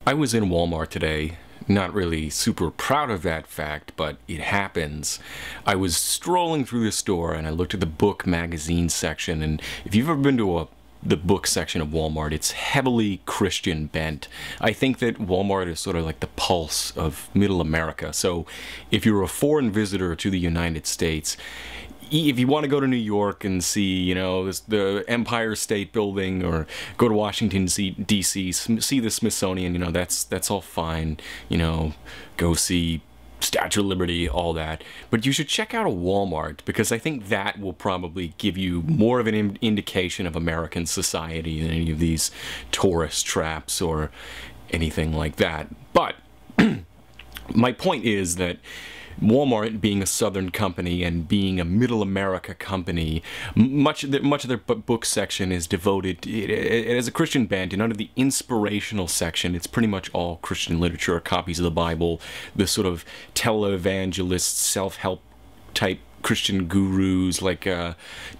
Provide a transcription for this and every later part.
I was in Walmart today. Not really super proud of that fact, but it happens. I was strolling through the store and I looked at the book magazine section, and if you've ever been to the book section of Walmart, it's heavily Christian bent. I think that Walmart is sort of like the pulse of middle America. So if you're a foreign visitor to the United States, if you want to go to New York and see, the Empire State Building, or go to Washington, D.C., see the Smithsonian, that's all fine. Go see Statue of Liberty, all that. But you should check out a Walmart, because I think that will probably give you more of an indication of American society than any of these tourist traps or anything like that. But my point is that Walmart, being a southern company and being a middle America company, much of their book section is devoted, it has a Christian bent, and under the inspirational section, it's pretty much all Christian literature, copies of the Bible, the sort of televangelist, self-help type Christian gurus like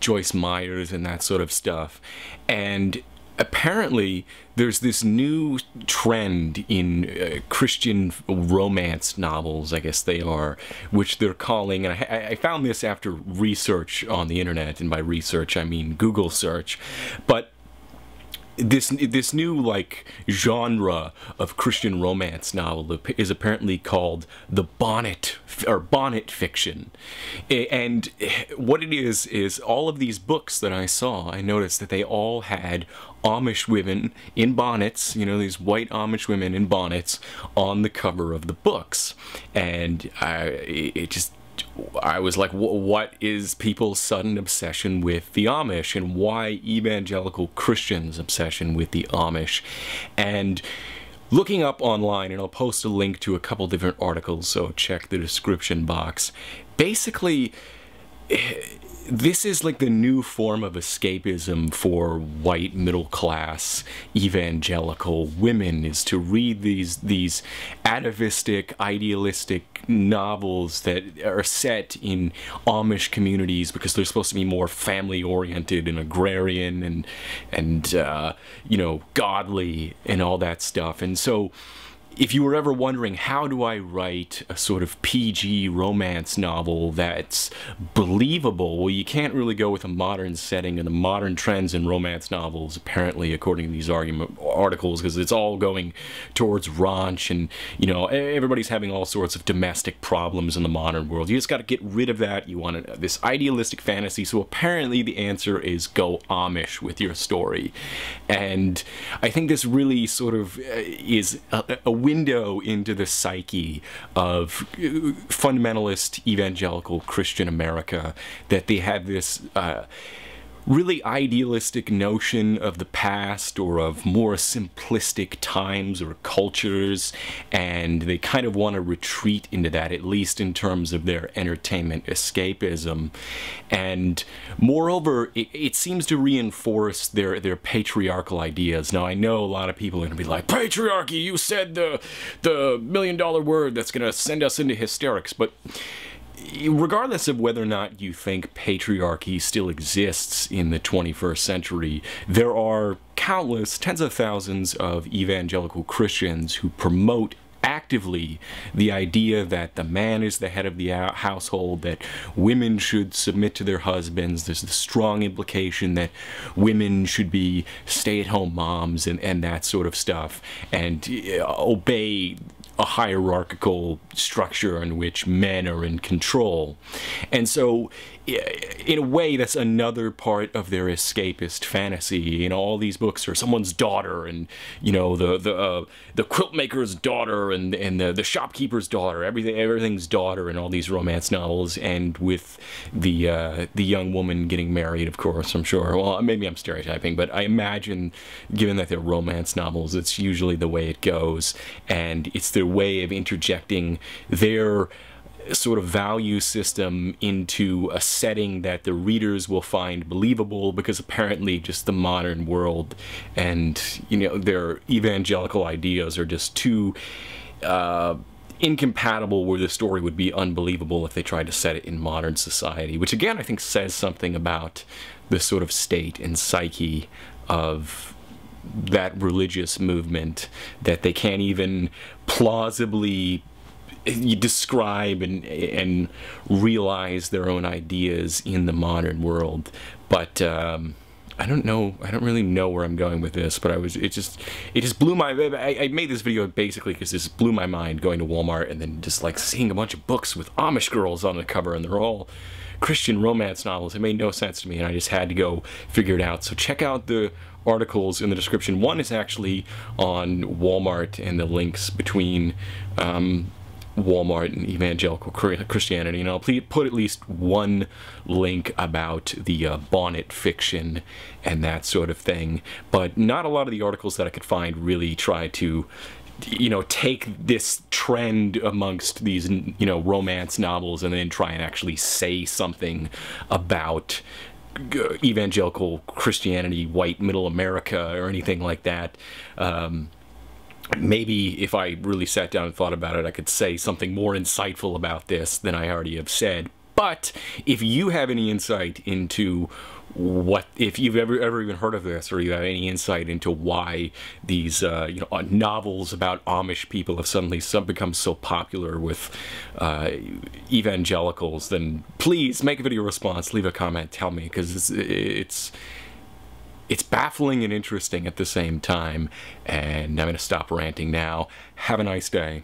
Joyce Myers and that sort of stuff. And apparently, there's this new trend in Christian romance novels, I guess they are, which they're calling, and I found this after research on the internet, and by research I mean Google search, but this new genre of Christian romance novel is apparently called the Bonnet Fiction. And what it is all of these books that I saw, I noticed that they all had Amish women in bonnets, these white Amish women in bonnets on the cover of the books. And I was like, what is people's sudden obsession with the Amish, and why evangelical Christians' obsession with the Amish? And looking up online, and I'll post a link to a couple different articles, so check the description box. Basically, this is like the new form of escapism for white middle-class evangelical women, is to read these atavistic, idealistic novels that are set in Amish communities, because they're supposed to be more family-oriented and agrarian and godly and all that stuff. And so, if you were ever wondering, how do I write a sort of PG romance novel that's believable? Well, you can't really go with a modern setting and the modern trends in romance novels, apparently, according to these articles, because it's all going towards raunch, and, everybody's having all sorts of domestic problems in the modern world. You just got to get rid of that. You want this idealistic fantasy, so apparently the answer is go Amish with your story. And I think this really sort of is a window into the psyche of fundamentalist evangelical Christian America, that they have this really idealistic notion of the past, or of more simplistic times or cultures, and they kind of want to retreat into that, at least in terms of their entertainment escapism. And moreover, it seems to reinforce their patriarchal ideas. Now, I know a lot of people are going to be like, patriarchy, you said the million-dollar word that's going to send us into hysterics, but regardless of whether or not you think patriarchy still exists in the 21st century, there are countless, tens of thousands of evangelical Christians who promote actively the idea that the man is the head of the household, that women should submit to their husbands. There's the strong implication that women should be stay-at-home moms and that sort of stuff, and obey a hierarchical structure in which men are in control. And so, in a way, that's another part of their escapist fantasy. All these books are someone's daughter, and the quilt maker's daughter, and the shopkeeper's daughter. Everything's daughter in all these romance novels, and with the young woman getting married, of course. I'm sure. Well, maybe I'm stereotyping, but I imagine, given that they're romance novels, it's usually the way it goes, and it's their way of interjecting their sort of value system into a setting that the readers will find believable, because apparently just the modern world and their evangelical ideas are just too incompatible, where the story would be unbelievable if they tried to set it in modern society, which again I think says something about the sort of state and psyche of that religious movement that they can't even plausibly describe and realize their own ideas in the modern world. But I don't really know where I'm going with this, but it just blew my, I made this video basically because this blew my mind, going to Walmart and then just like seeing a bunch of books with Amish girls on the cover, and they're all Christian romance novels. It made no sense to me, and I just had to go figure it out. So check out the articles in the description. One is actually on Walmart and the links between Wal-Mart and Evangelical Christianity, and I'll put at least one link about the Bonnet Fiction and that sort of thing. But not a lot of the articles that I could find really try to, you know, take this trend amongst these, you know, romance novels and then try and actually say something about evangelical Christianity, white middle America, or anything like that. Maybe if I really sat down and thought about it, I could say something more insightful about this than I already have said. But if you have any insight into what, if you've ever even heard of this, or you have any insight into why these you know, novels about Amish people have suddenly become so popular with evangelicals, then please make a video response, leave a comment, tell me, because it's baffling and interesting at the same time. And I'm going to stop ranting now. Have a nice day.